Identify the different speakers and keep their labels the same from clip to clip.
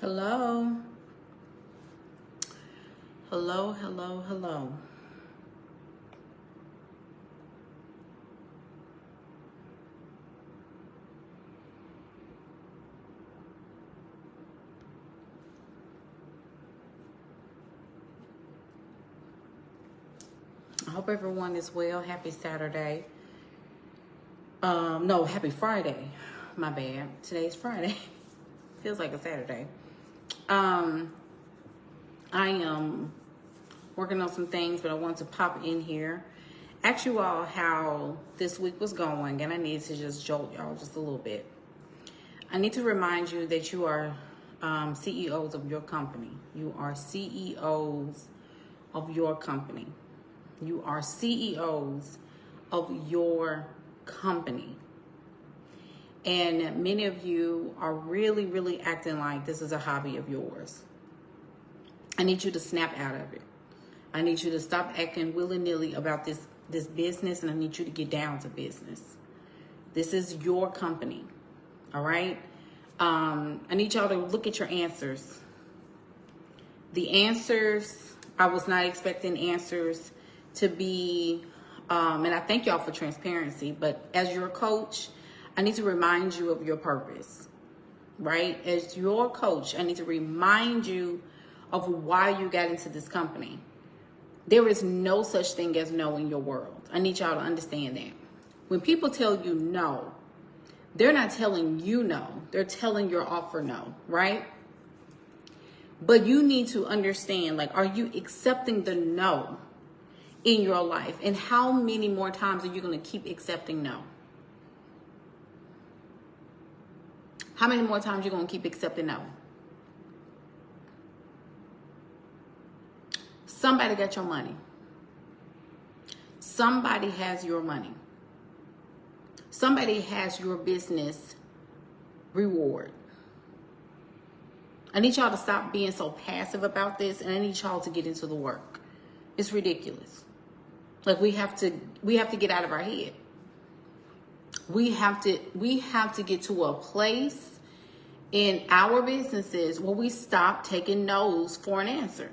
Speaker 1: Hello. Hello, hello, hello. I hope everyone is well. Happy Saturday. No, happy Friday. My bad. Today's Friday. Feels like a Saturday. I am working on some things, but I want to pop in here. Ask you all how this week was going, and I need to just jolt y'all just a little bit. I need to remind you that you are CEOs of your company. You are CEOs of your company. You are CEOs of your company. And many of you are really, really acting like this is a hobby of yours. I need you to snap out of it. I need you to stop acting willy-nilly about this business, and I need you to get down to business. This is your company, all right? I need y'all to look at your answers. The answers, I was not expecting answers to be, and I thank y'all for transparency, but as your coach, I need to remind you of your purpose, right? As your coach, I need to remind you of why you got into this company. There is no such thing as no in your world. I need y'all to understand that. When people tell you no, they're not telling you no. They're telling your offer no, right? But you need to understand, like, are you accepting the no in your life? And how many more times are you going to keep accepting no? How many more times are you going to keep accepting no? Somebody got your money. Somebody has your money. Somebody has your business reward. I need y'all to stop being so passive about this, and I need y'all to get into the work. It's ridiculous. Like, we have to get out of our head. We have to get to a place in our businesses where we stop taking no's for an answer.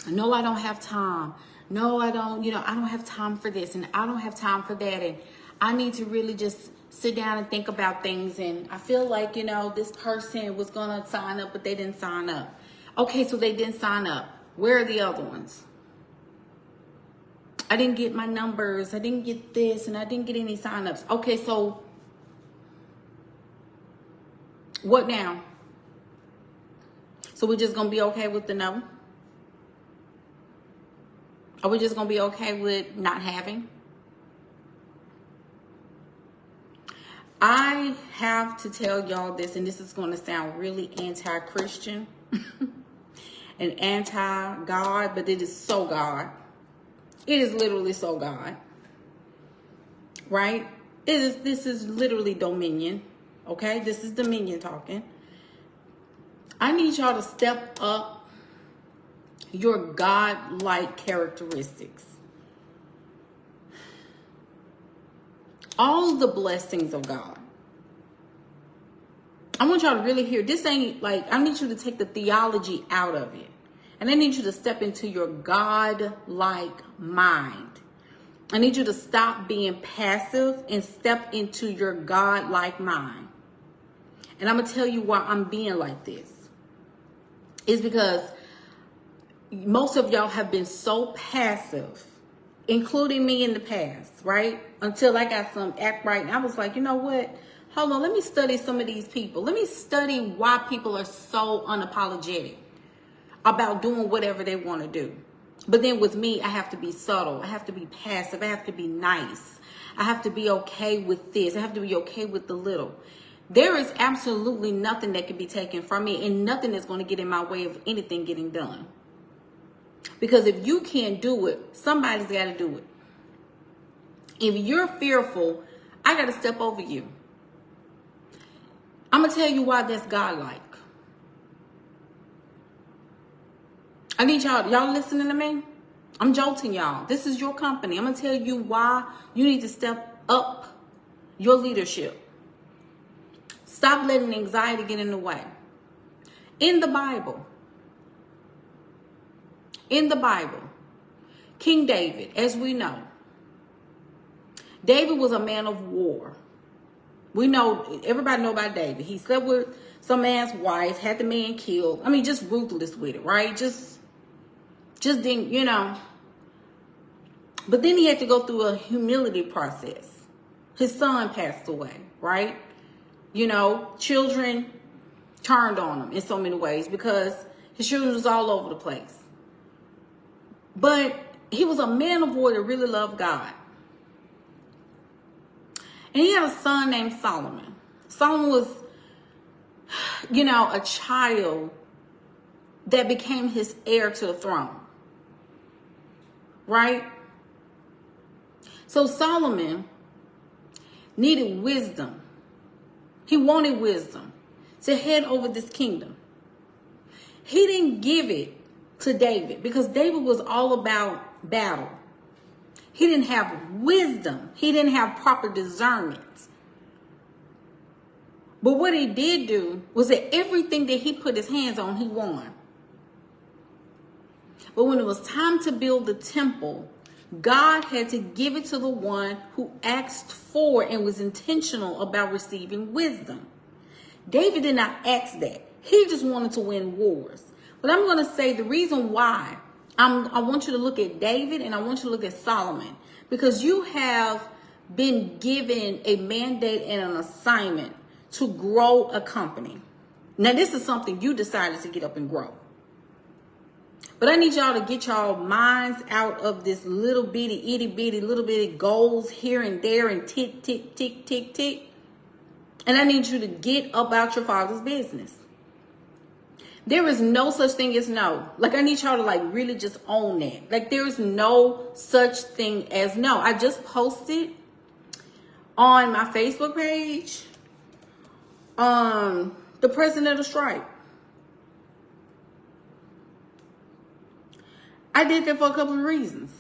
Speaker 1: No, I don't have time. No, I don't have time for this, and I don't have time for that, and I need to really just sit down and think about things, and I feel like, this person was going to sign up, but they didn't sign up. Okay, so they didn't sign up. Where are the other ones? I didn't get my numbers. I didn't get this, and I didn't get any signups. Okay, so what now? So we're just going to be okay with the no? Are we just going to be okay with not having? I have to tell y'all this, and this is going to sound really anti-Christian and anti-God, but it is so God. It is literally so God, right? This is literally dominion, okay? This is dominion talking. I need y'all to step up your God-like characteristics. All the blessings of God. I want y'all to really hear, this ain't like, I need you to take the theology out of it. And I need you to step into your God-like mind. I need you to stop being passive and step into your God-like mind. And I'm going to tell you why I'm being like this. It's because most of y'all have been so passive, including me in the past, right? Until I got some act right. And I was like, you know what? Hold on, let me study some of these people. Let me study why people are so unapologetic about doing whatever they want to do. But then with me, I have to be subtle. I have to be passive. I have to be nice. I have to be okay with this. I have to be okay with the little. There is absolutely nothing that can be taken from me, and nothing is going to get in my way of anything getting done. Because if you can't do it, somebody's got to do it. If you're fearful, I got to step over you. I'm going to tell you why that's God-like. I need y'all listening to me? I'm jolting y'all. This is your company. I'm going to tell you why you need to step up your leadership. Stop letting anxiety get in the way. In the Bible, King David, as we know, David was a man of war. We know, everybody know about David. He slept with some man's wife, had the man killed. I mean, just ruthless with it, right? Just didn't, you know. But then he had to go through a humility process. His son passed away, right? You know, children turned on him in so many ways because his children was all over the place. But he was a man of war that really loved God. And he had a son named Solomon. Solomon was, you know, a child that became his heir to the throne. Right? So Solomon needed wisdom. He wanted wisdom to head over this kingdom. He didn't give it to David because David was all about battle. He didn't have wisdom. He didn't have proper discernment. But what he did do was that everything that he put his hands on, he won. But when it was time to build the temple, God had to give it to the one who asked for and was intentional about receiving wisdom. David did not ask that. He just wanted to win wars. But I'm going to say the reason why I want you to look at David and I want you to look at Solomon, because you have been given a mandate and an assignment to grow a company. Now, this is something you decided to get up and grow. But I need y'all to get y'all minds out of this little bitty, itty bitty, little bitty goals here and there and tick, tick, tick, tick, tick. And I need you to get about your Father's business. There is no such thing as no. Like, I need y'all to like really just own that. Like, there is no such thing as no. I just posted on my Facebook page the president of the strike. I did that for a couple of reasons.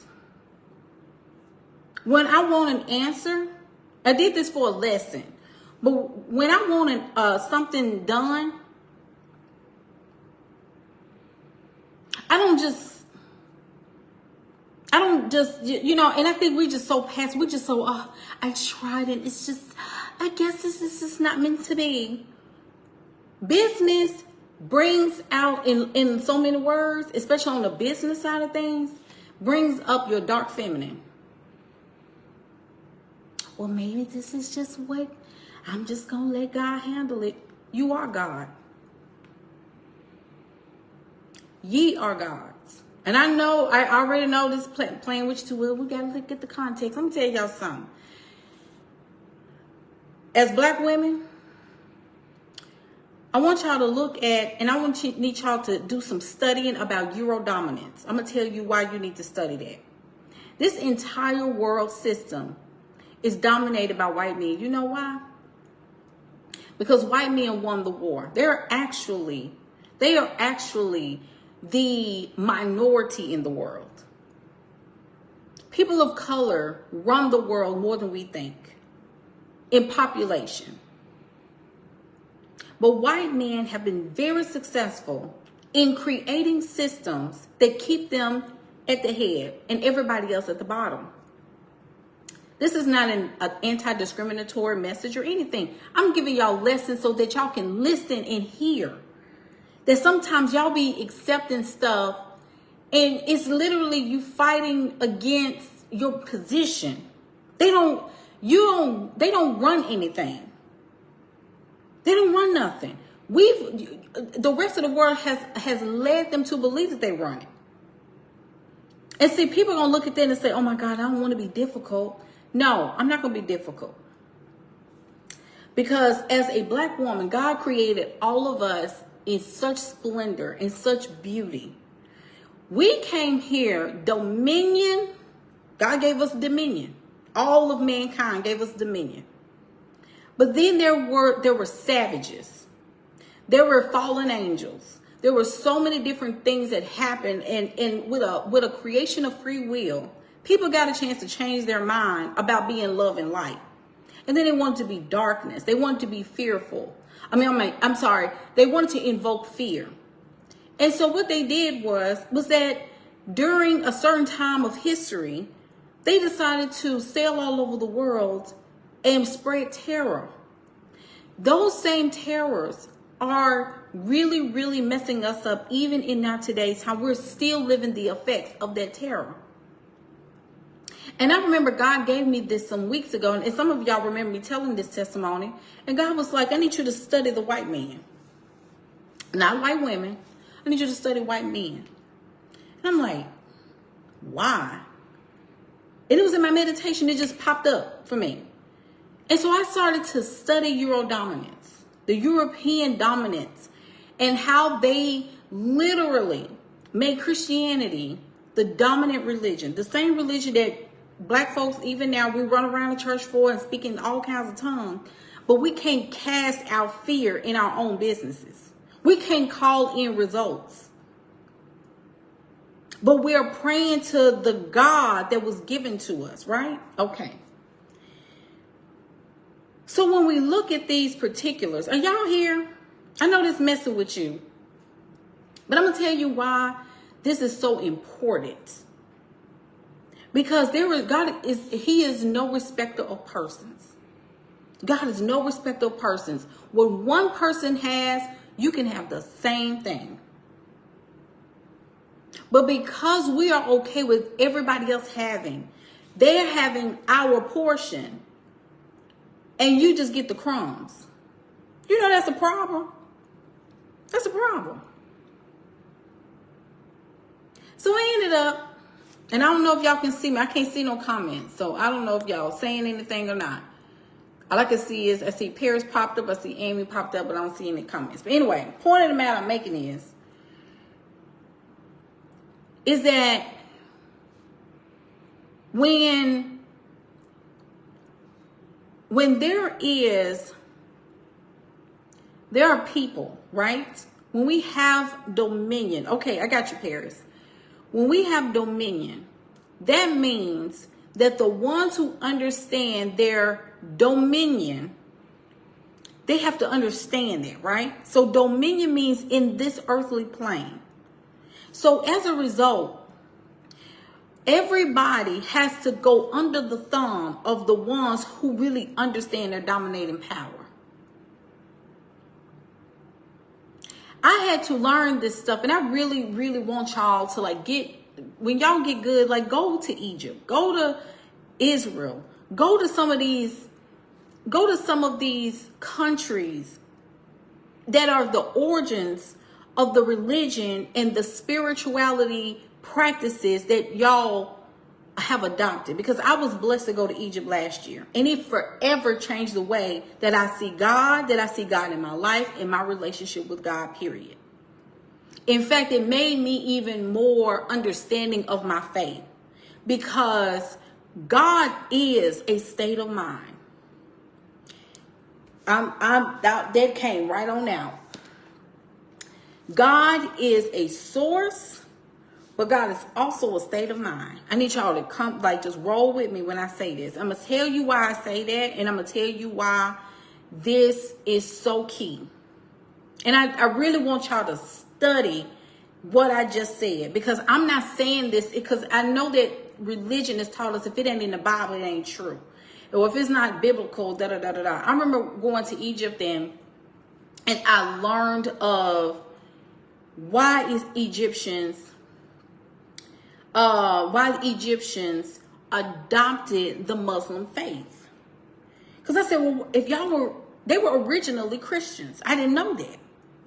Speaker 1: When I want an answer, I did this for a lesson. But when I want something done, I don't just, you know, and I think we just so passive. We just so, I tried it. It's just, I guess this is just not meant to be. Business brings out, in so many words, especially on the business side of things, brings up your dark feminine. Well, maybe this is just what, I'm just going to let God handle it. You are God. Ye are gods. And I know, I already know this playing with you too well. We got to look at the context. Let me tell y'all something. As black women, I want y'all to look at, and I need y'all to do some studying about Eurodominance. I'm going to tell you why you need to study that. This entire world system is dominated by white men. You know why? Because white men won the war. They are actually the minority in the world. People of color run the world more than we think in population. But white men have been very successful in creating systems that keep them at the head and everybody else at the bottom. This is not an anti-discriminatory message or anything. I'm giving y'all lessons so that y'all can listen and hear. That sometimes y'all be accepting stuff and it's literally you fighting against your position. They don't run anything. They don't run nothing. The rest of the world has led them to believe that they run it. And see, people are going to look at that and say, oh my God, I don't want to be difficult. No, I'm not going to be difficult. Because as a black woman, God created all of us in such splendor and such beauty. We came here, dominion. God gave us dominion. All of mankind gave us dominion. But then there were savages. There were fallen angels. There were so many different things that happened. And with a creation of free will, people got a chance to change their mind about being love and light. And then they wanted to be darkness. They wanted to be fearful. I'm sorry. They wanted to invoke fear. And so what they did was that during a certain time of history, they decided to sail all over the world and spread terror. Those same terrors are really, really messing us up even in now today's time. We're still living the effects of that terror. And I remember God gave me this some weeks ago, and some of y'all remember me telling this testimony, and God was like, I need you to study the white men, not white women. I need you to study white men. And I'm like, why? And it was in my meditation, it just popped up for me. And so I started to study Eurodominance, the European dominance, and how they literally made Christianity the dominant religion, the same religion that Black folks, even now, we run around the church for and speak in all kinds of tongues, but we can't cast out fear in our own businesses. We can't call in results. But we're praying to the God that was given to us, right? Okay. So when we look at these particulars, are y'all here? I know this messing with you, but I'm going to tell you why this is so important. Because He is no respecter of persons. God is no respecter of persons. What one person has, you can have the same thing. But because we are okay with everybody else they're having our portion, and you just get the crumbs. You know that's a problem. That's a problem. So I ended up, and I don't know if y'all can see me. I can't see no comments. So I don't know if y'all saying anything or not. All I can see is I see Paris popped up. I see Amy popped up, but I don't see any comments. But anyway, point of the matter I'm making is that when there are people, right? When we have dominion. Okay, I got you, Paris. When we have dominion, that means that the ones who understand their dominion, they have to understand that, right? So dominion means in this earthly plane. So as a result, everybody has to go under the thumb of the ones who really understand their dominating power. I had to learn this stuff, and I really, really want y'all to when y'all get good, go to Egypt, go to Israel, go to some of these countries that are the origins of the religion and the spirituality practices that y'all have adopted. Because I was blessed to go to Egypt last year, and it forever changed the way that I see God in my life, in my relationship with God, period. In fact, it made me even more understanding of my faith, because God is a state of mind. That came right on out. God is a source, but God is also a state of mind. I need y'all to come, just roll with me when I say this. I'm going to tell you why I say that, and I'm going to tell you why this is so key. And I really want y'all to study what I just said, because I'm not saying this because I know that religion has taught us if it ain't in the Bible, it ain't true. Or if it's not biblical, I remember going to Egypt and I learned of why the Egyptians adopted the Muslim faith. Because I said, well, if they were originally Christians. I didn't know that.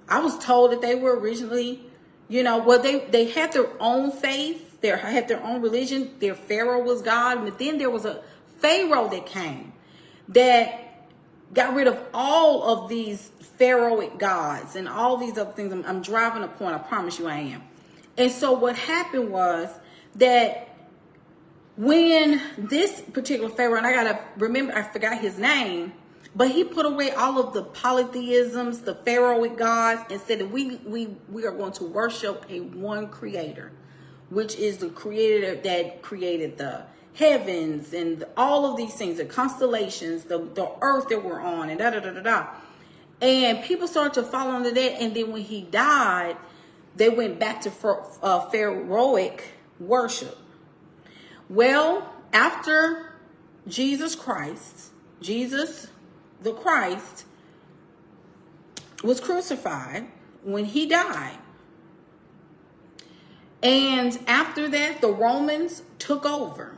Speaker 1: I was told that they were originally, they had their own faith. They had their own religion. Their Pharaoh was God. But then there was a Pharaoh that came that got rid of all of these pharaohic gods and all these other things. I'm driving a point. I promise you I am. And so what happened was that when this particular Pharaoh, and I forgot his name, but he put away all of the polytheisms, the pharaohic gods, and said that we are going to worship a one creator, which is the creator that created the heavens and all of these things, the constellations, the earth that we're on, and da da da da da. And people started to fall under that. And then when he died, they went back to pharaohic worship. Well, after Jesus the Christ, was crucified, when he died, and after that, the Romans took over.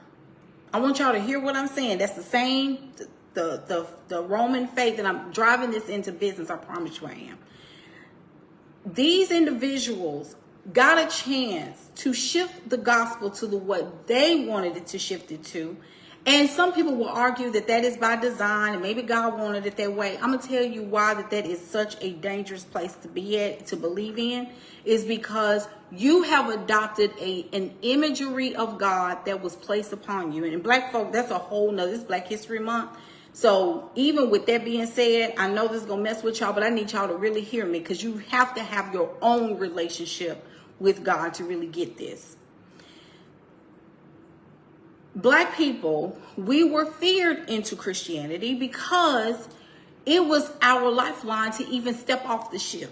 Speaker 1: I want y'all to hear what I'm saying. That's the same, the Roman faith, and I'm driving this into business. I promise you I am. These individuals got a chance to shift the gospel to what they wanted it to shift it to. And some people will argue that that is by design and maybe God wanted it that way. I'm going to tell you why that is such a dangerous place to be at, to believe in, is because you have adopted an imagery of God that was placed upon you. And in Black folk, that's a whole nother, this Black History Month. So even with that being said, I know this is going to mess with y'all, but I need y'all to really hear me, because you have to have your own relationship with God to really get this. Black people, we were feared into Christianity because it was our lifeline to even step off the ship.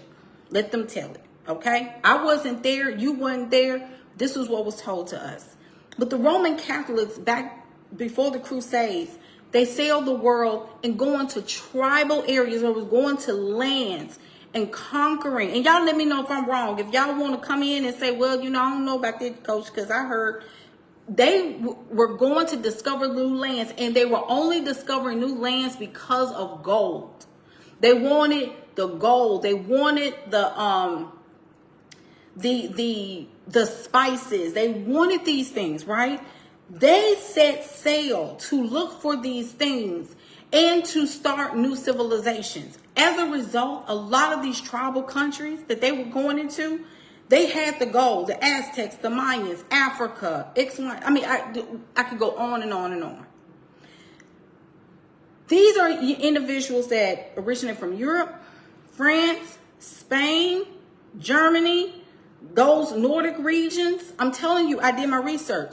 Speaker 1: Let them tell it, okay? I wasn't there. You weren't there. This was what was told to us. But the Roman Catholics, back before the Crusades, they sailed the world and going to tribal areas, or was going to lands and conquering. And y'all let me know if I'm wrong. If y'all want to come in and say, well, you know, I don't know about that, coach, because I heard they were going to discover new lands, and they were only discovering new lands because of gold. They wanted the gold. They wanted the spices. They wanted these things, right? They set sail to look for these things and to start new civilizations. As a result, a lot of these tribal countries that they were going into, they had the gold, the Aztecs, the Mayans, Africa, I mean, I could go on and on and on. These are individuals that originate from Europe, France, Spain, Germany, those Nordic regions. I'm telling you, I did my research.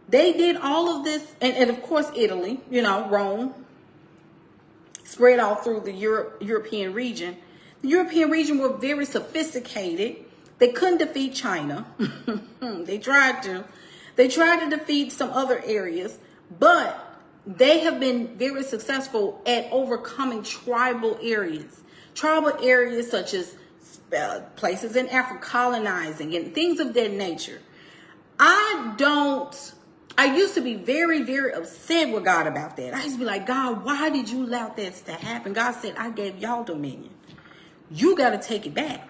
Speaker 1: They did all of this, and of course, Italy, you know, Rome, spread all through the European region. The European region were very sophisticated. They couldn't defeat China. They tried to. They tried to defeat some other areas, but they have been very successful at overcoming tribal areas. Tribal areas such as places in Africa, colonizing and things of that nature. I used to be very, very upset with God about that. I used to be like, God, why did you allow this to happen? God said, I gave y'all dominion. You got to take it back.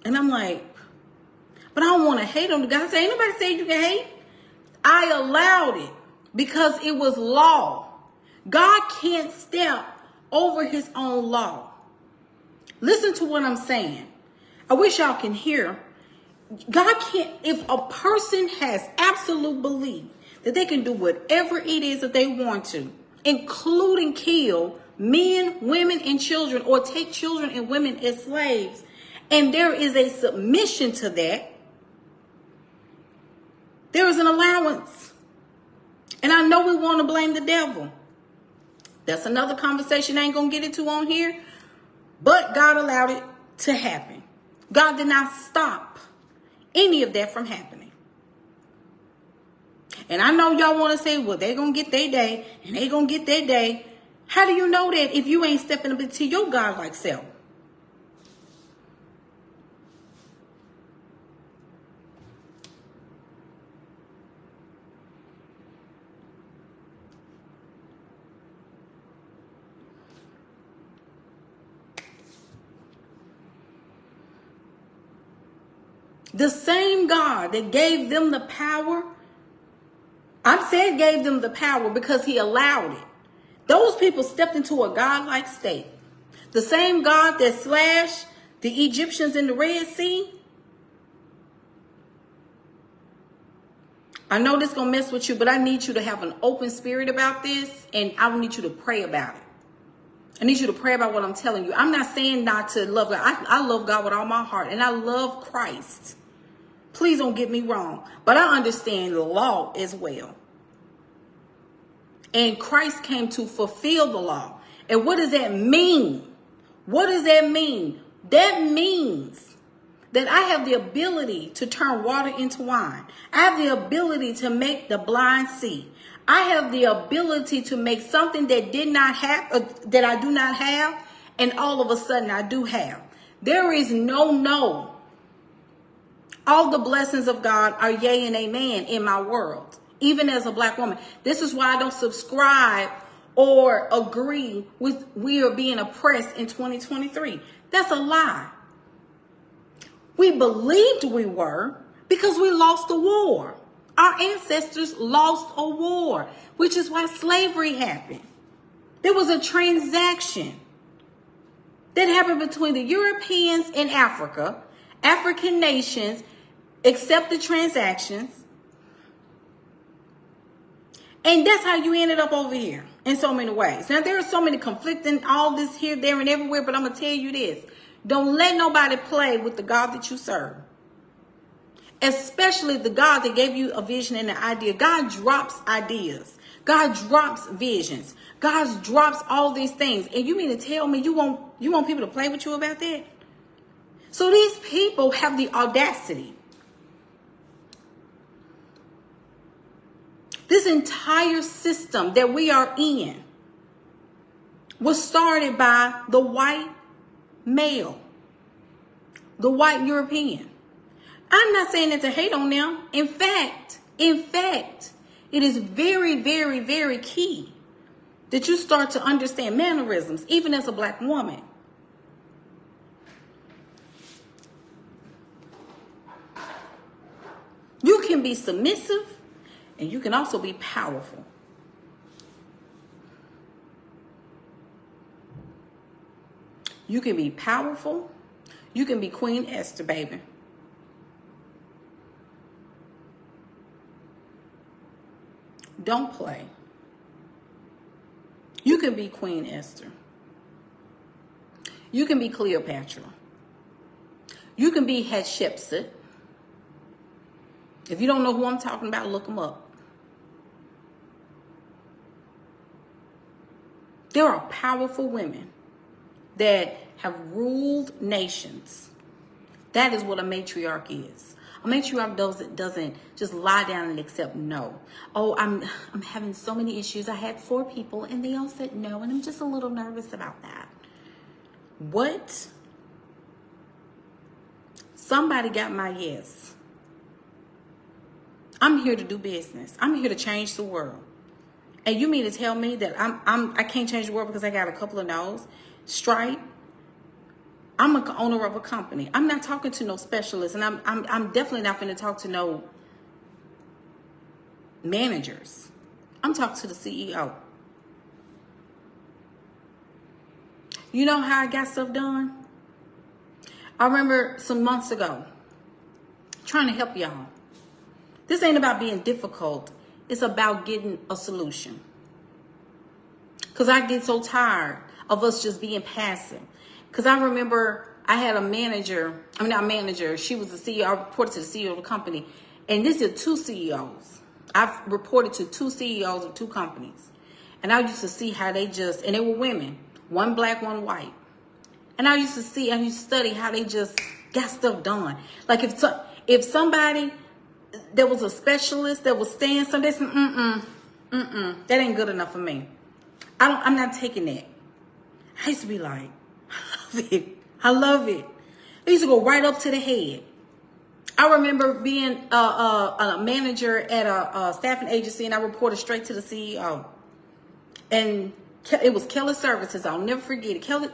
Speaker 1: And I'm like, but I don't want to hate on God. Said, ain't nobody said you can hate. I allowed it because it was law. God can't step over his own law. Listen to what I'm saying. I wish y'all can hear. God can't, if a person has absolute belief that they can do whatever it is that they want to, including kill men, women, and children, or take children and women as slaves, and there is a submission to that, there is an allowance. And I know we want to blame the devil. That's another conversation I ain't going to get into on here. But God allowed it to happen. God did not stop any of that from happening. And I know y'all want to say, well, they're going to get their day and they're going to get their day. How do you know that if you ain't stepping up into your God-like self? The same God that gave them the power, I said gave them the power because he allowed it. Those people stepped into a God-like state. The same God that slashed the Egyptians in the Red Sea. I know this is going to mess with you, but I need you to have an open spirit about this, and I need you to pray about it. I need you to pray about what I'm telling you. I'm not saying not to love God. I love God with all my heart, and I love Christ. Please don't get me wrong, but I understand the law as well. And Christ came to fulfill the law. And what does that mean? What does that mean? That means that I have the ability to turn water into wine. I have the ability to make the blind see. I have the ability to make something that did not have, that I do not have, and all of a sudden I do have. There is no. All the blessings of God are yea and amen in my world, even as a black woman. This is why I don't subscribe or agree with we are being oppressed in 2023. That's a lie. We believed we were because we lost the war. Our ancestors lost a war, which is why slavery happened. There was a transaction that happened between the Europeans and Africa. African nations accepted transactions. And that's how you ended up over here in so many ways. Now, there are so many conflicting, all this here, there, and everywhere, but I'm going to tell you this. Don't let nobody play with the God that you serve. Especially the God that gave you a vision and an idea. God drops ideas. God drops visions. God drops all these things. And you mean to tell me you want people to play with you about that? So these people have the audacity. This entire system that we are in was started by the white male, the white European. I'm not saying that to hate on them. In fact, it is very, very, very key that you start to understand mannerisms, even as a black woman. You can be submissive and you can also be powerful. You can be powerful. You can be Queen Esther, baby. Don't play. You can be Queen Esther. You can be Cleopatra. You can be Hatshepsut. If you don't know who I'm talking about, look them up. There are powerful women that have ruled nations. That is what a matriarch is. A matriarch doesn't just lie down and accept no. Oh, I'm having so many issues. I had 4 people and they all said no, and I'm just a little nervous about that. What? Somebody got my yes. I'm here to do business. I'm here to change the world. And you mean to tell me that I can't change the world because I got a couple of no's? Stripe. I'm an owner of a company. I'm not talking to no specialist, and I'm definitely not going to talk to no managers. I'm talking to the CEO. You know how I got stuff done? I remember some months ago trying to help y'all. This ain't about being difficult. It's about getting a solution. Because I get so tired of us just being passive. Because I remember I had a manager, she was the CEO, I reported to the CEO of the company. And this is 2 CEOs. I've reported to 2 CEOs of 2 companies. And I used to see how they just, and they were women, 1 black, 1 white. And I used to study how they just got stuff done. Like if somebody that was a specialist that was saying something, they said, that ain't good enough for me. I'm not taking that. I used to be like, I love it. I used to go right up to the head. I remember being a manager at a staffing agency, and I reported straight to the CEO. And it was Kelly Services. I'll never forget it. I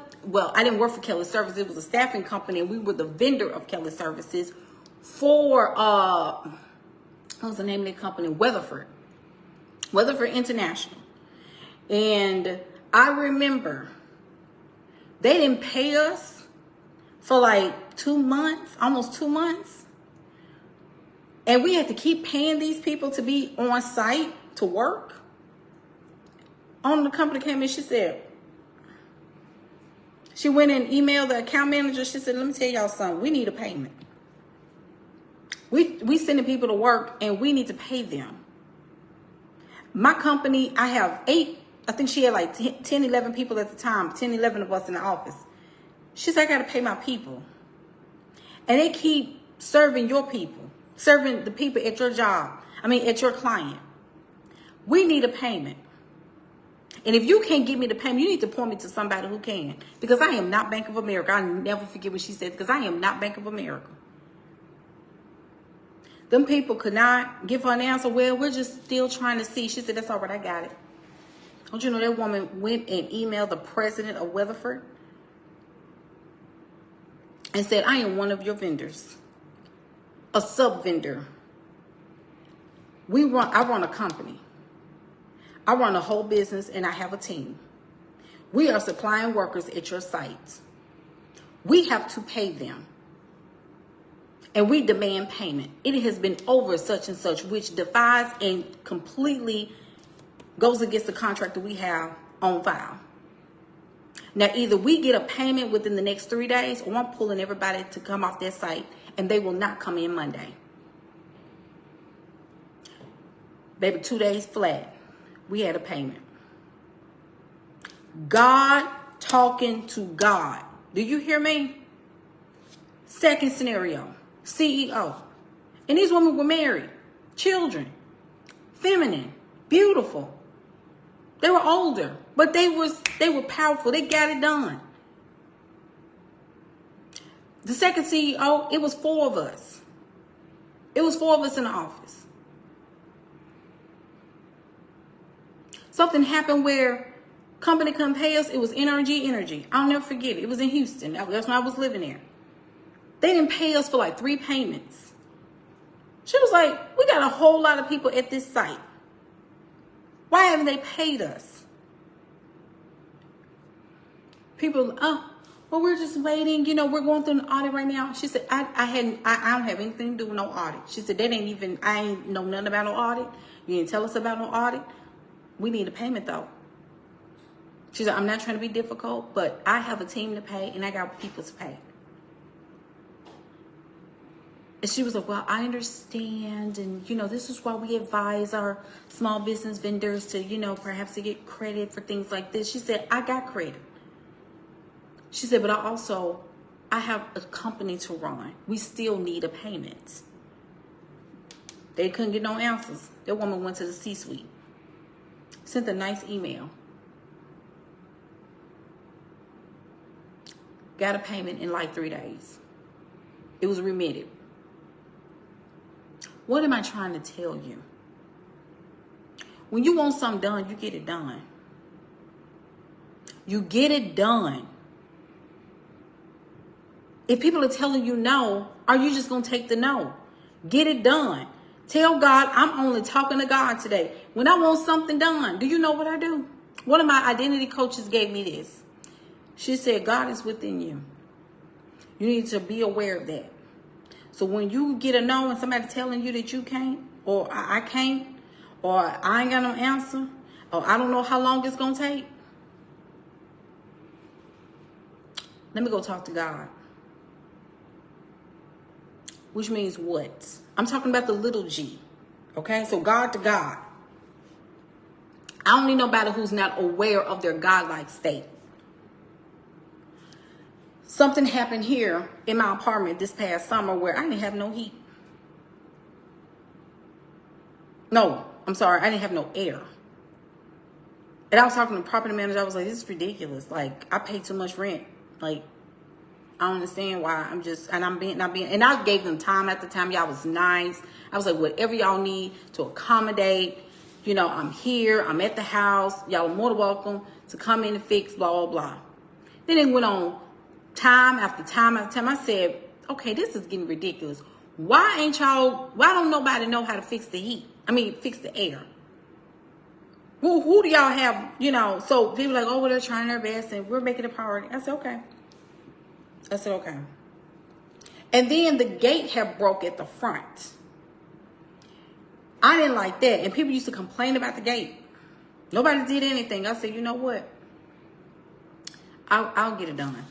Speaker 1: didn't work for Kelly Services. It was a staffing company, and we were the vendor of Kelly Services for, what was the name of the company? Weatherford International. And I remember they didn't pay us for like 2 months, almost 2 months. And we had to keep paying these people to be on site to work. The company came in, she went and emailed the account manager. She said, let me tell y'all something. We need a payment. We sending people to work and we need to pay them. My company, I have 8, I think she had like 10, 11 people at the time, 10, 11 of us in the office. She said, I got to pay my people. And they keep serving your people, serving the people at your job. At your client. We need a payment. And if you can't give me the payment, you need to point me to somebody who can. Because I am not Bank of America. I'll never forget what she said, because I am not Bank of America. Them people could not give her an answer. Well, we're just still trying to see. She said, that's all right, I got it. Don't you know that woman went and emailed the president of Weatherford and said, I am one of your vendors, a sub-vendor. I run a company. I run a whole business, and I have a team. We are supplying workers at your site. We have to pay them. And we demand payment. It has been over such and such, which defies and completely goes against the contract that we have on file. Now, either we get a payment within the next 3 days, or I'm pulling everybody to come off their site, and they will not come in Monday. Baby, 2 days flat. We had a payment. God talking to God. Do you hear me? Second scenario. CEO. And these women were married. Children. Feminine. Beautiful. They were older. But they were powerful. They got it done. The second CEO, it was 4 of us. It was 4 of us in the office. Something happened where company couldn't pay us. It was NRG Energy. I'll never forget it. It was in Houston. That's when I was living there. They didn't pay us for like 3 payments. She was like, we got a whole lot of people at this site. Why haven't they paid us? People, well, we're just waiting. We're going through an audit right now. She said, I don't have anything to do with no audit. She said, I ain't know nothing about no audit. You didn't tell us about no audit. We need a payment though. She said, I'm not trying to be difficult, but I have a team to pay and I got people to pay. And she was like, well, I understand. And, this is why we advise our small business vendors to, perhaps to get credit for things like this. She said, I got credit. She said, but I have a company to run. We still need a payment. They couldn't get no answers. That woman went to the C-suite. Sent a nice email. Got a payment in like 3 days. It was remitted. What am I trying to tell you? When you want something done, you get it done. You get it done. If people are telling you no, are you just going to take the no? Get it done. Tell God, I'm only talking to God today. When I want something done, do you know what I do? One of my identity coaches gave me this. She said, God is within you. You need to be aware of that. So when you get a no and somebody telling you that you can't, or I can't, or I ain't got no answer, or I don't know how long it's going to take, let me go talk to God. Which means what? I'm talking about the little g. Okay? So God to God. I don't need nobody who's not aware of their godlike state. Something happened here in my apartment this past summer where I didn't have no heat. No, I'm sorry. I didn't have no air. And I was talking to the property manager. I was like, this is ridiculous. Like, I pay too much rent. Like, I don't understand why and I gave them time after time. Y'all was nice. I was like, whatever y'all need to accommodate, I'm here. I'm at the house. Y'all are more than welcome to come in and fix, blah, blah, blah. Then it went on time after time after time. I said, okay, this is getting ridiculous. Why don't nobody know how to fix the heat? Fix the air. Who do y'all have, so people are like, oh, well, they're trying their best and we're making a priority. I said, okay. And then the gate had broke at the front. I didn't like that. And people used to complain about the gate. Nobody did anything. I said, you know what? I'll get it done.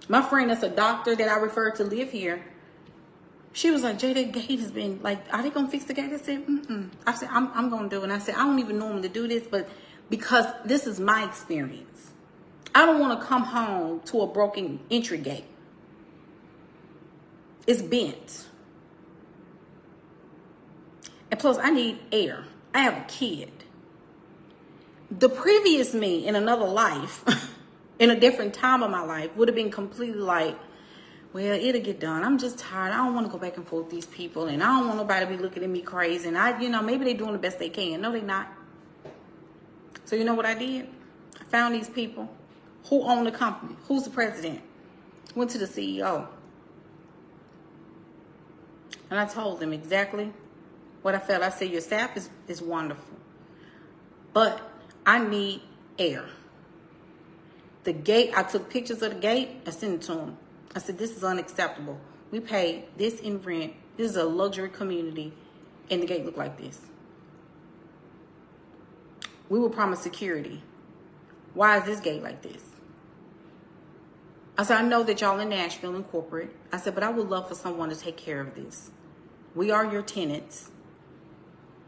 Speaker 1: My friend that's a doctor that I referred to live here, She was like, Jay, that gate has been, like, are they going to fix the gate? I said, I said, I'm going to do it. And I said, I don't even normally do this, but because this is my experience. I don't want to come home to a broken entry gate. It's bent. And plus, I need air. I have a kid. The previous me in another life, in a different time of my life, would have been completely like, well, it'll get done. I'm just tired. I don't want to go back and forth with these people. And I don't want nobody to be looking at me crazy. And maybe they're doing the best they can. No, they're not. So you know what I did? I found these people. Who own the company? Who's the president? Went to the CEO. And I told them exactly what I felt. I said, your staff is wonderful. But I need air. The gate, I took pictures of the gate. I sent it to them. I said, this is unacceptable. We pay this in rent. This is a luxury community. And the gate looked like this. We were promised security. Why is this gate like this? I said, I know that y'all in Nashville and corporate. I said, but I would love for someone to take care of this. We are your tenants.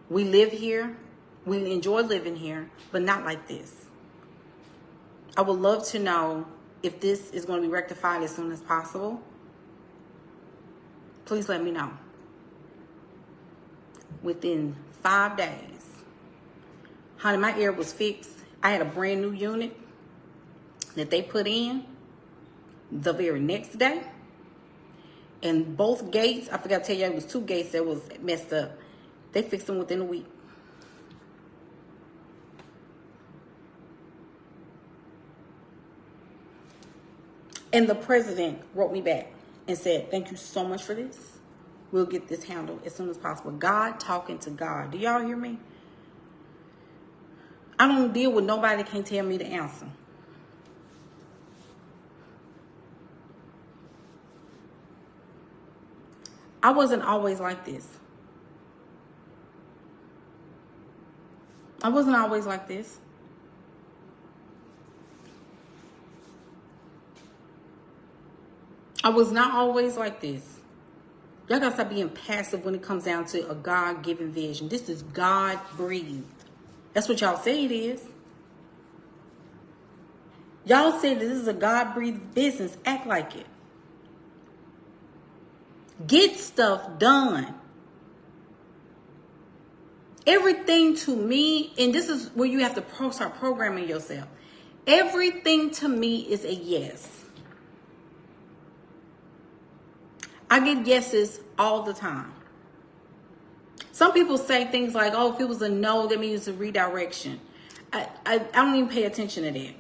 Speaker 1: We live here. We enjoy living here, but not like this. I would love to know if this is going to be rectified as soon as possible. Please let me know. Within 5 days, honey, my air was fixed. I had a brand new unit that they put in the very next day. And both gates, I forgot to tell you, it was 2 gates that was messed up. They fixed them within a week. And the president wrote me back and said, thank you so much for this. We'll get this handled as soon as possible. God talking to God. Do y'all hear me? I don't deal with nobody that can't tell me the answer. I wasn't always like this. I wasn't always like this. I was not always like this. Y'all gotta stop being passive when it comes down to a God-given vision. This is God-breathed. That's what y'all say it is. Y'all say that this is a God-breathed business. Act like it. Get stuff done. Everything to me, and this is where you have to start programming yourself. Everything to me is a yes. I get yeses all the time. Some people say things like, oh, if it was a no, that means a redirection. I don't even pay attention to that.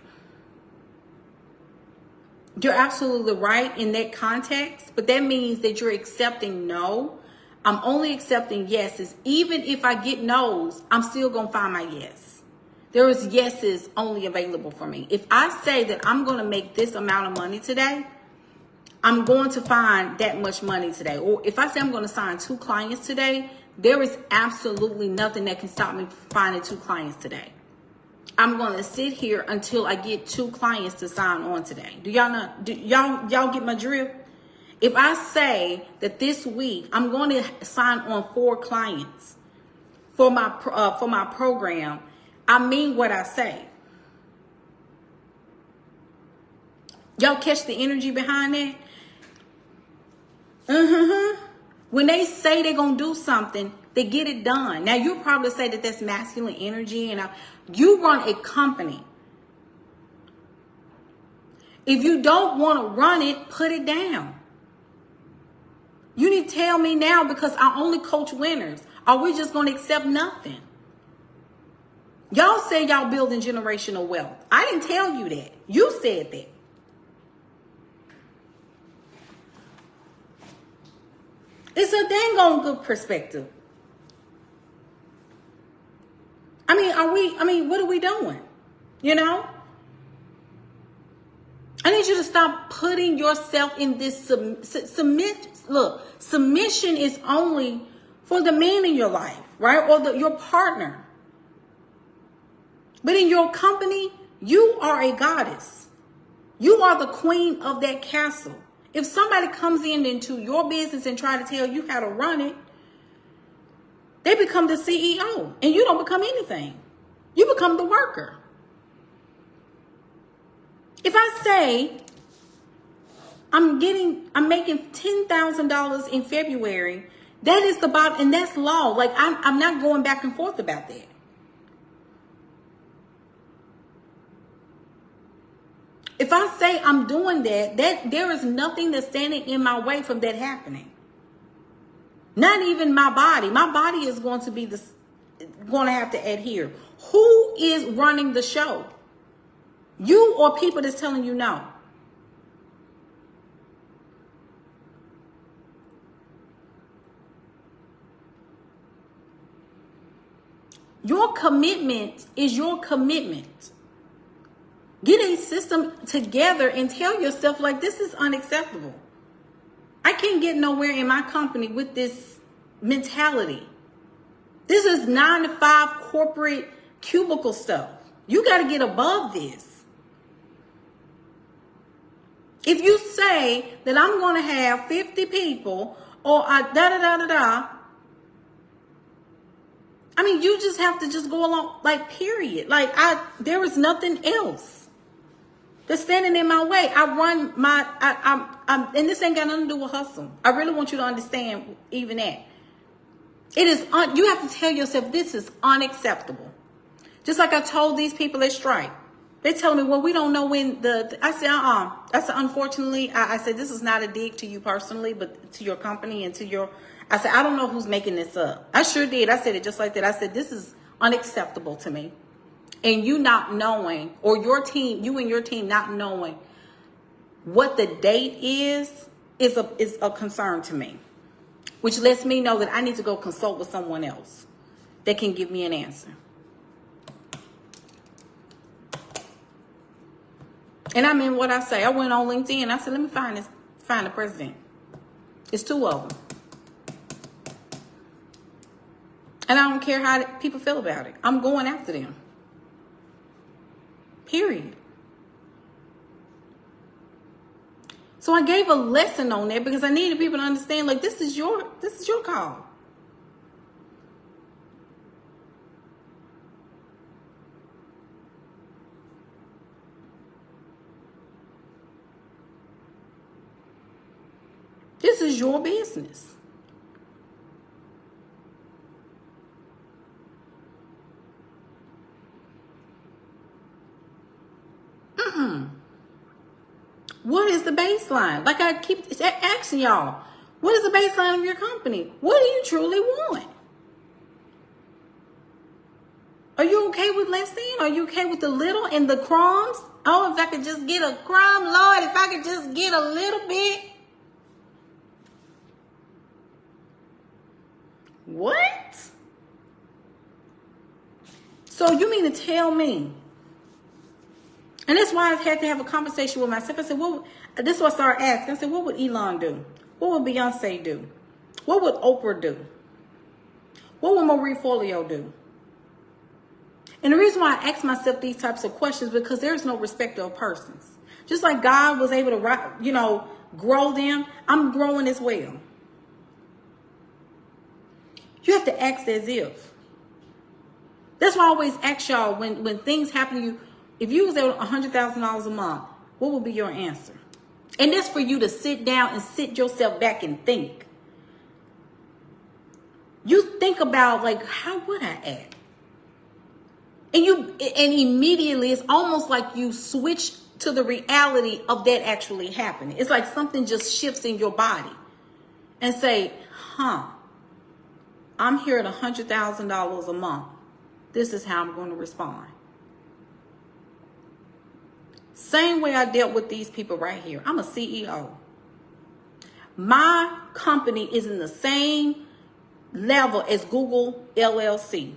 Speaker 1: You're absolutely right in that context, but that means that you're accepting no. I'm only accepting yeses. Even if I get no's, I'm still going to find my yes. There is yeses only available for me. If I say that I'm going to make this amount of money today, I'm going to find that much money today. Or if I say I'm going to sign 2 clients today, there is absolutely nothing that can stop me from finding 2 clients today. I'm going to sit here until I get 2 clients to sign on today. Do y'all know? Y'all get my drift? If I say that this week I'm going to sign on 4 clients for my program, I mean what I say. Y'all catch the energy behind that? When they say they're going to do something, they get it done. Now, you'll probably say that that's masculine energy, and you run a company. If you don't want to run it, put it down. You need to tell me now, because I only coach winners. Are we just going to accept nothing? Y'all say y'all building generational wealth. I didn't tell you that. You said that. It's a dang on good perspective. What are we doing? You know? I need you to stop putting yourself in this submission is only for the man in your life, right? Or your partner. But in your company, you are a goddess. You are the queen of that castle. If somebody comes into your business and try to tell you how to run it, they become the CEO and you don't become anything. You become the worker. If I say I'm making $10,000 in February, that is the bottom, and that's law. Like I'm not going back and forth about that. If I say I'm doing that there is nothing that's standing in my way from that happening. Not even my body. My body is going to have to adhere. Who is running the show? You or people that's telling you no? Your commitment is your commitment. Get a system together and tell yourself, like, this is unacceptable. I can't get nowhere in my company with this mentality. This is 9 to 5 corporate cubicle stuff. You got to get above this. If you say that I'm going to have 50 people or I mean, you just have to just go along, like, period. Like, there is nothing else that's standing in my way. And this ain't got nothing to do with hustle. I really want you to understand even that. It is, you have to tell yourself, this is unacceptable. Just like I told these people at Stripe. They tell me, well, we don't know when I said, I said, unfortunately, I said, this is not a dig to you personally, but to your company and to your, I said, I don't know who's making this up. I sure did. I said it just like that. I said, this is unacceptable to me. And you not knowing, or your team, you and your team not knowing what the date is a concern to me. Which lets me know that I need to go consult with someone else that can give me an answer. And I mean what I say. I went on LinkedIn. I said, let me find the president. It's 2 of them. And I don't care how people feel about it. I'm going after them. Period. So I gave a lesson on that because I needed people to understand, like, this is your call. This is your business. What is the baseline? Like I keep asking y'all, what is the baseline of your company? What do you truly want? Are you okay with less than? Are you okay with the little and the crumbs? Oh, if I could just get a crumb, Lord, if I could just get a little bit. What? So you mean to tell me? And that's why I had to have a conversation with myself. I said, this is what I started asking. I said, what would Elon do? What would Beyonce do? What would Oprah do? What would Marie Forleo do? And the reason why I ask myself these types of questions is because there's no respect of persons. Just like God was able to, grow them, I'm growing as well. You have to act as if. That's why I always ask y'all when things happen to you, if you was at $100,000 a month, what would be your answer? And that's for you to sit down and sit yourself back and think. You think about, like, how would I act? And immediately it's almost like you switch to the reality of that actually happening. It's like something just shifts in your body and say, I'm here at $100,000 a month. This is how I'm going to respond. Same way I dealt with these people right here. I'm a CEO. My company is in the same level as Google LLC.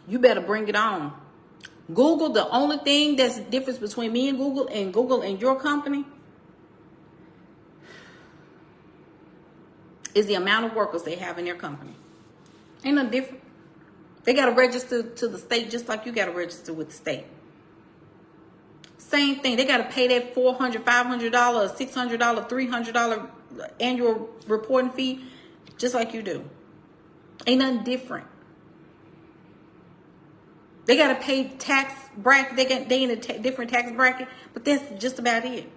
Speaker 1: You better bring it on. Google, the only thing that's the difference between me and Google and your company is the amount of workers they have in their company. Ain't no different. They got to register to the state just like you got to register with the state. Same thing. They got to pay that $400, $500, $600, $300 annual reporting fee just like you do. Ain't nothing different. They got to pay tax bracket. They in a different tax bracket, but that's just about it.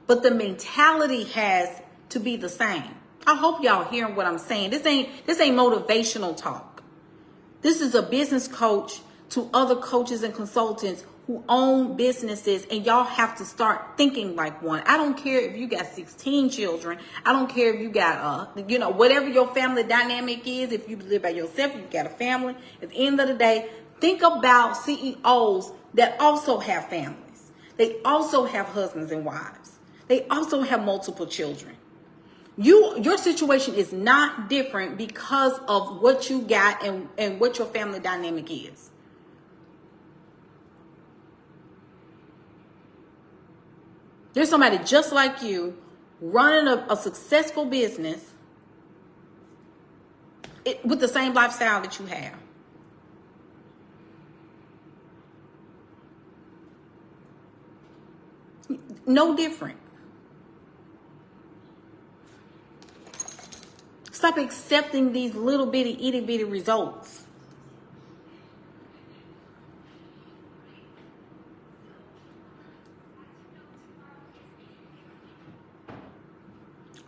Speaker 1: But the mentality has to be the same. I hope y'all hearing what I'm saying. This ain't motivational talk. This is a business coach to other coaches and consultants who own businesses, and y'all have to start thinking like one. I don't care if you got 16 children. I don't care if you got, whatever your family dynamic is. If you live by yourself, you got a family. At the end of the day, think about CEOs that also have families. They also have husbands and wives. They also have multiple children. Your situation is not different because of what you got and what your family dynamic is. There's somebody just like you running a successful business with the same lifestyle that you have. No different. Stop accepting these little bitty, itty bitty results.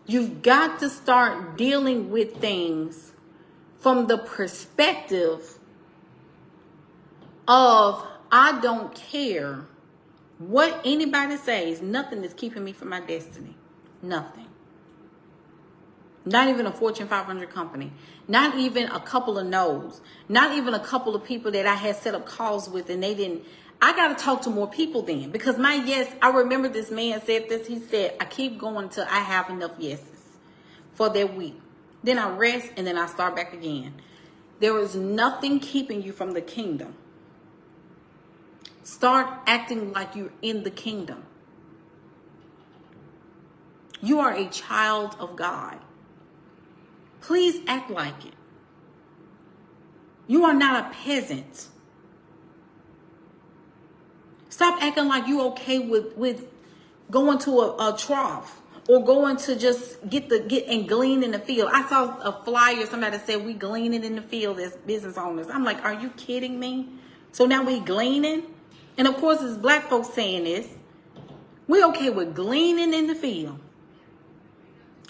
Speaker 1: You've got to start dealing with things from the perspective of, I don't care what anybody says. Nothing is keeping me from my destiny. Nothing. Not even a Fortune 500 company. Not even a couple of no's. Not even a couple of people that I had set up calls with and they didn't. I got to talk to more people then. Because my yes, I remember this man said this. He said, I keep going till I have enough yeses for that week. Then I rest and then I start back again. There is nothing keeping you from the kingdom. Start acting like you're in the kingdom. You are a child of God. Please act like it. You are not a peasant. Stop acting like you okay with going to a trough or going to just get and glean in the field. I saw a flyer. Somebody said we gleaning in the field as business owners. I'm like, are you kidding me? So now we gleaning? And of course, it's black folks saying this. We okay with gleaning in the field.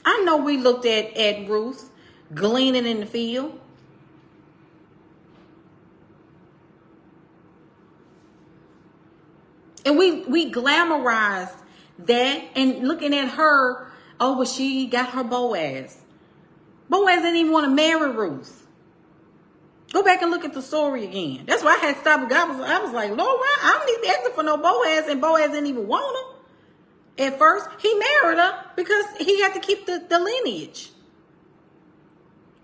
Speaker 1: I know we looked at Ruth gleaning in the field. And we glamorized that and looking at her, oh, well, she got her Boaz. Boaz didn't even want to marry Ruth. Go back and look at the story again. That's why I had stopped. I was like, Lord, why? I don't need to ask for no Boaz, and Boaz didn't even want her. At first, he married her because he had to keep the lineage.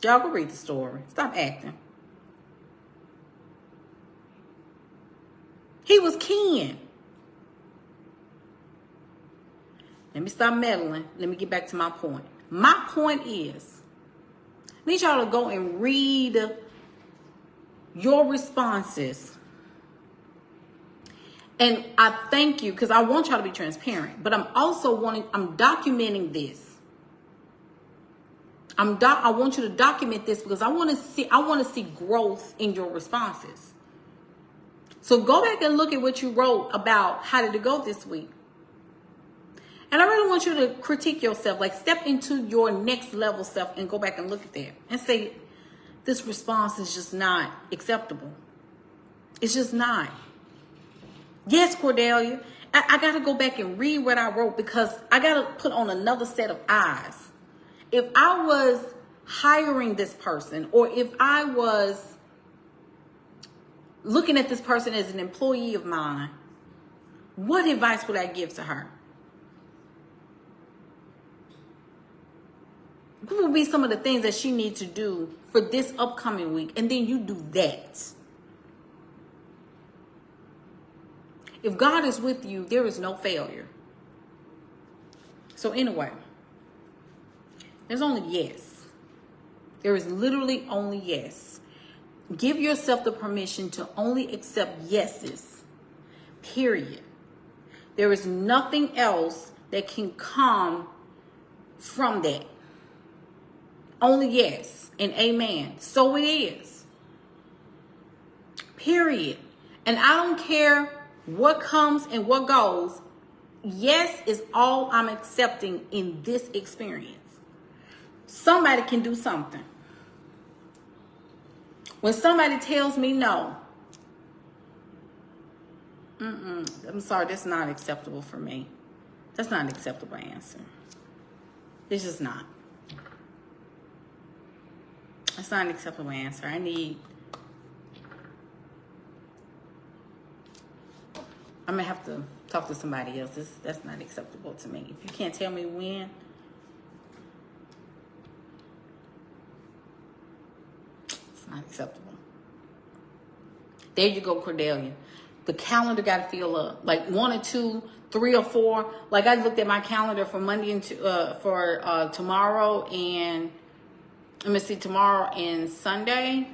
Speaker 1: Y'all go read the story. Stop acting. He was kin. Let me stop meddling. Let me get back to my point. My point is, I need y'all to go and read your responses. And I thank you because I want y'all to be transparent. But I'm also I'm documenting this. I want you to document this because I want to see growth in your responses. So go back and look at what you wrote about how did it go this week. And I really want you to critique yourself, like step into your next level self and go back and look at that and say, this response is just not acceptable. It's just not. Yes, Cordelia, I got to go back and read what I wrote because I got to put on another set of eyes. If I was hiring this person or if I was looking at this person as an employee of mine, what advice would I give to her? What would be some of the things that she needs to do for this upcoming week? And then you do that. If God is with you, there is no failure. So anyway, there's only yes. There is literally only yes. Give yourself the permission to only accept yeses. Period. There is nothing else that can come from that. Only yes and amen. So it is. Period. And I don't care what comes and what goes. Yes is all I'm accepting in this experience. Somebody can do something. When somebody tells me no, I'm sorry, that's not acceptable for me. That's not an acceptable answer. It's just not. That's not an acceptable answer. I'm gonna have to talk to somebody else. That's not acceptable to me. If you can't tell me when, it's not acceptable. There you go, Cordelia. The calendar got to fill up. Like 1 or 2, 3 or 4. Like I looked at my calendar for Monday and for tomorrow and let me see, tomorrow and Sunday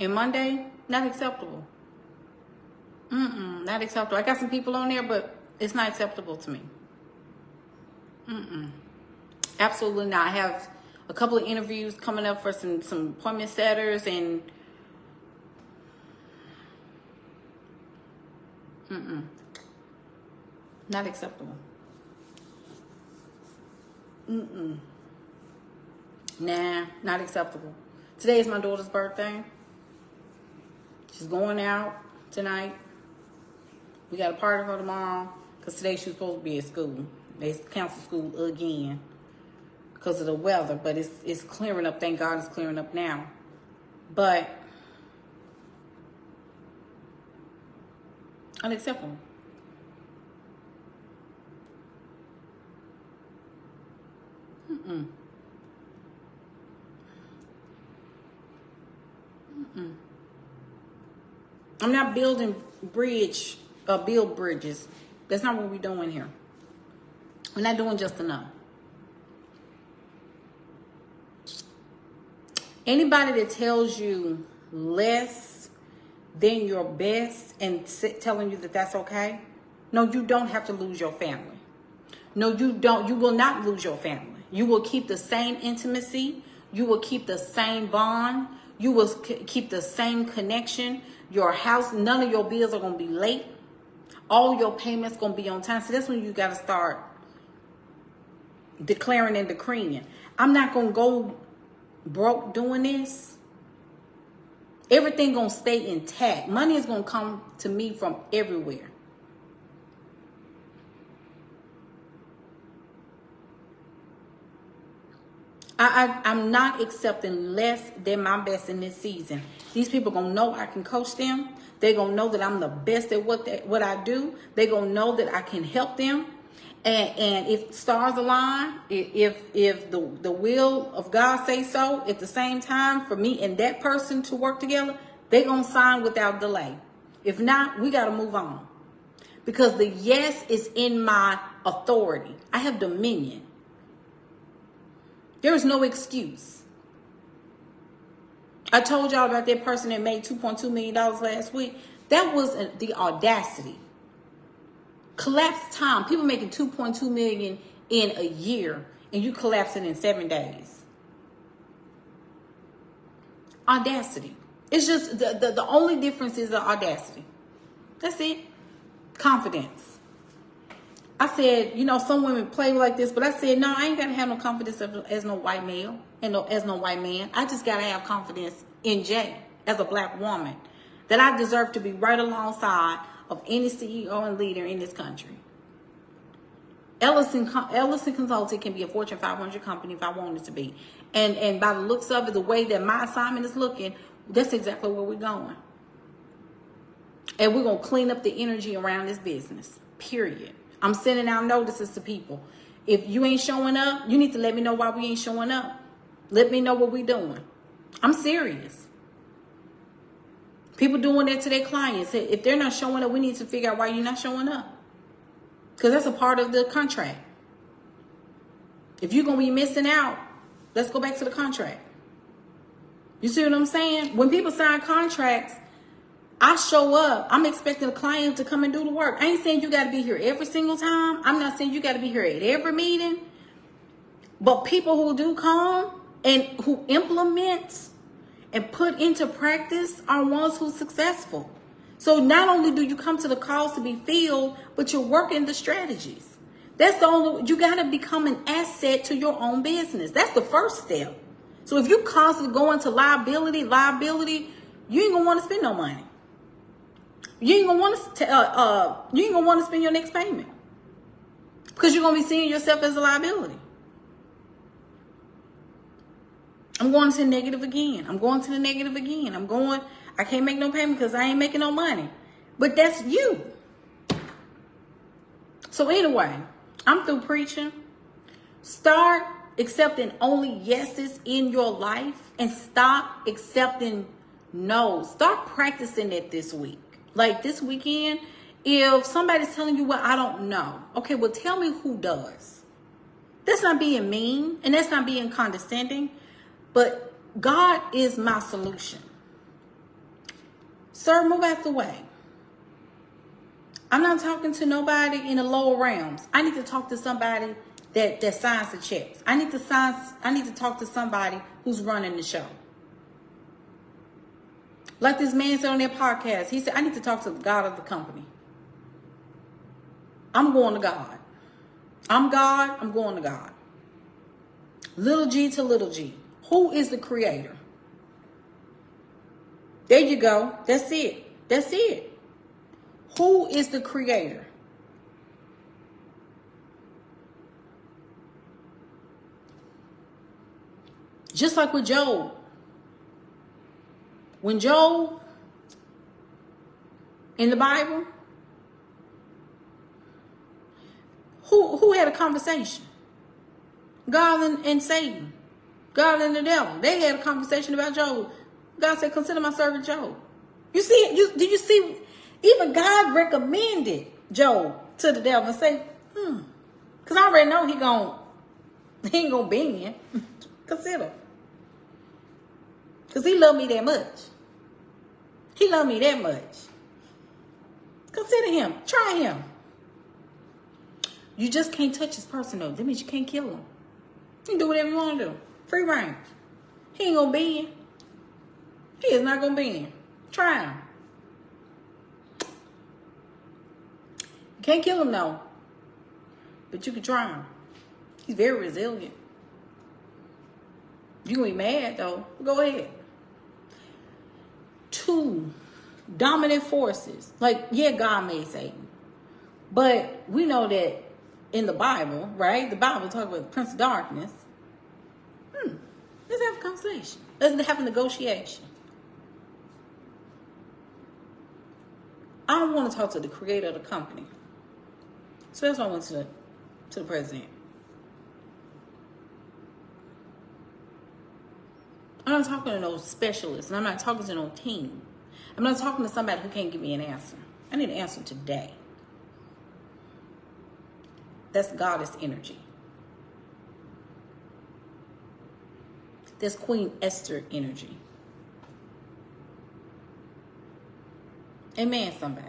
Speaker 1: and Monday. Not acceptable. Not acceptable. I got some people on there, but it's not acceptable to me. Absolutely not. I have a couple of interviews coming up for some appointment setters and not acceptable. Nah, not acceptable. Today is my daughter's birthday. She's going out tonight. We got a party for tomorrow because today she was supposed to be at school. They canceled school again because of the weather, but it's clearing up. Thank God it's clearing up now. But unacceptable. I'm not building build bridges. That's not what we're doing here. We're not doing just enough. Anybody that tells you less than your best and telling you that that's okay, no, you don't have to lose your family. No, you don't. You will not lose your family. You will keep the same intimacy. You will keep the same bond. You will keep the same connection. Your house, none of your bills are going to be late. All your payments going to be on time. So that's when you got to start declaring and decreeing. I'm not going to go broke doing this. Everything going to stay intact. Money is going to come to me from everywhere. I'm not accepting less than my best in this season. These people going to know I can coach them. They're going to know that I'm the best at what I do. They're going to know that I can help them. And if stars align, if the will of God say so, at the same time for me and that person to work together, they're going to sign without delay. If not, we got to move on. Because the yes is in my authority. I have dominion. There is no excuse. I told y'all about that person that made $2.2 million last week. That was the audacity. Collapsed time. People making $2.2 million in a year, and you collapsing in 7 days. Audacity. It's just the only difference is the audacity. That's it. Confidence. I said, some women play like this, but I said, no, I ain't got to have no confidence as no white male and as no white man. I just got to have confidence in Jay as a black woman that I deserve to be right alongside of any CEO and leader in this country. Ellison Consulting can be a Fortune 500 company if I want it to be. And by the looks of it, the way that my assignment is looking, that's exactly where we're going. And we're going to clean up the energy around this business, period. I'm sending out notices to people. If you ain't showing up, you need to let me know why we ain't showing up. Let me know what we're doing. I'm serious. People doing that to their clients. If they're not showing up, we need to figure out why you're not showing up. Because that's a part of the contract. If you're going to be missing out, let's go back to the contract. You see what I'm saying? When people sign contracts, I show up, I'm expecting a client to come and do the work. I ain't saying you got to be here every single time. I'm not saying you got to be here at every meeting. But people who do come and who implement and put into practice are ones who's successful. So not only do you come to the calls to be filled, but you're working the strategies. That's the only, you got to become an asset to your own business. That's the first step. So if you constantly go into liability, you ain't gonna want to spend no money. You ain't gonna want to spend your next payment because you're gonna be seeing yourself as a liability. I'm going to the negative again. I can't make no payment because I ain't making no money. But that's you. So anyway, I'm through preaching. Start accepting only yeses in your life and stop accepting no's. Start practicing it this week. Like this weekend, if somebody's telling you, well, I don't know. Okay, well, tell me who does. That's not being mean and that's not being condescending, but God is my solution. Sir, move out the way. I'm not talking to nobody in the lower realms. I need to talk to somebody that signs the checks. I need to talk to somebody who's running the show. Like this man said on their podcast, he said, I need to talk to the God of the company. I'm going to God. I'm God, I'm going to God. Little g to little g. Who is the creator? There you go. That's it. Who is the creator? Just like with Job. When Job, in the Bible, who had a conversation? God and Satan. God and the devil. They had a conversation about Job. God said, consider my servant Job. You see, did you see? Even God recommended Job to the devil and say, because I already know he ain't gonna bend. Consider. Because he loved me that much. Consider him. Try him. You just can't touch his person though. That means you can't kill him. You can do whatever you want to do. Free reign. He ain't gonna bend. He is not gonna bend. Try him. You can't kill him though. But you can try him. He's very resilient. You're gonna be mad though. Go ahead. 2 dominant forces. Like, yeah, God made Satan. But we know that in the Bible, right? The Bible talks about the Prince of Darkness. Let's have a conversation. Let's have a negotiation. I want to talk to the creator of the company. So that's why I went to the president. I'm not talking to no specialist, and I'm not talking to no team. I'm not talking to somebody who can't give me an answer. I need an answer today. That's goddess energy. That's Queen Esther energy. Amen, somebody.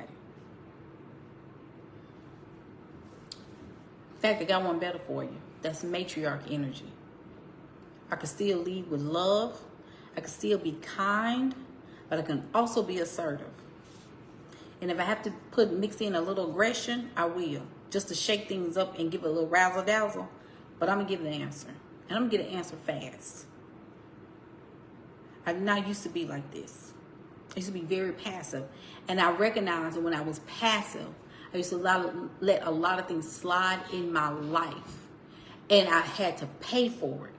Speaker 1: In fact, I got one better for you. That's matriarch energy. I can still lead with love. I can still be kind, but I can also be assertive. And if I have to mix in a little aggression, I will. Just to shake things up and give it a little razzle dazzle. But I'm going to give the answer. And I'm going to get an answer fast. I did not used to be like this. I used to be very passive. And I recognized that when I was passive, I used to let a lot of things slide in my life. And I had to pay for it.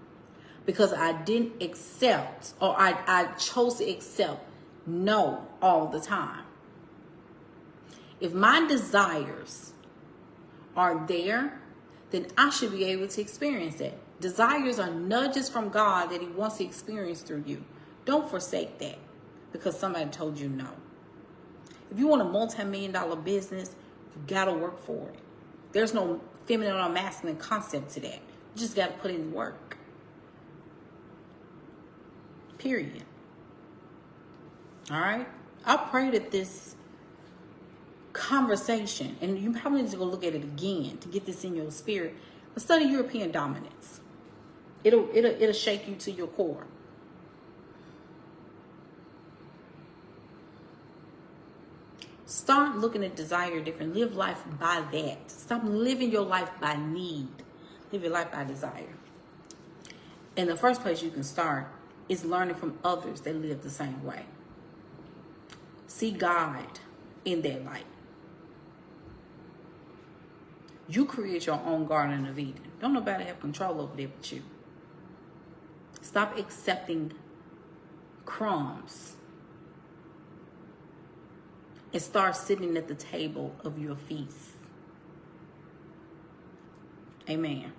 Speaker 1: Because I didn't accept, or I chose to accept no all the time. If my desires are there, then I should be able to experience that. Desires are nudges from God that he wants to experience through you. Don't forsake that because somebody told you no. If you want a multi-million-dollar business, you got to work for it. There's no feminine or masculine concept to that. You just got to put in work. Period. All right? I pray that this conversation, and you probably need to go look at it again to get this in your spirit, but study European dominance. It'll shake you to your core. Start looking at desire different. Live life by that. Stop living your life by need. Live your life by desire. And the first place you can start is learning from others that live the same way. See God in their light. You create your own Garden of Eden. Don't nobody have control over that but you. Stop accepting crumbs and start sitting at the table of your feast. Amen.